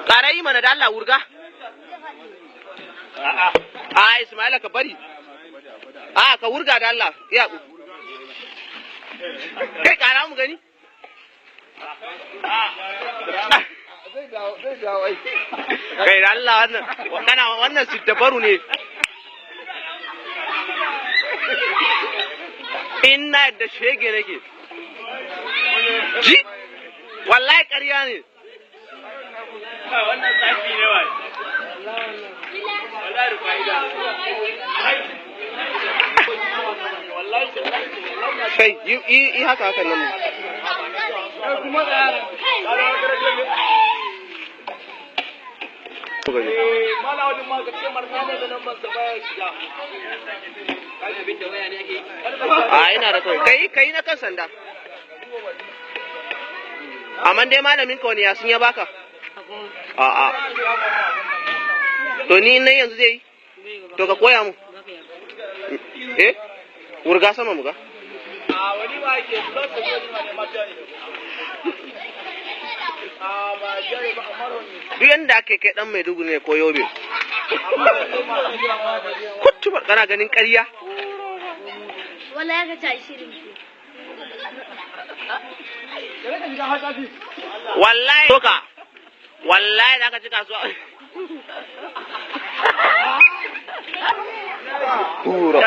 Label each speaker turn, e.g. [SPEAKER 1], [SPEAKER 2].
[SPEAKER 1] ƙara yi mana da Allah wurga. A Ismaila ka bari. A ka wurga da Allah. Ya kai ƙara mu gani. Kai da Allah wannan siddabaru ne. Ina yadda shege nake. Ji? Wallahi ƙarya ne. Wannan sati ne wa. Wallahi fa'ida. Kai yi haka nan mu. Kuma da a ina da kai na kan sanda. Amma dai malamin ka wani ya sun ya baka? A'a. To ni nan yanzu zai yi? To ka koya mu. Wurga sama mu ga. Wani ba ke duk yanda ake kai dan Maiduguri ne ko Yobe. Kuttubar kana ganin ƙarya?
[SPEAKER 2] Wallahi ka ta shirin.
[SPEAKER 1] Wallahi doka. Wallahi da ka ci kasuwa. Puro.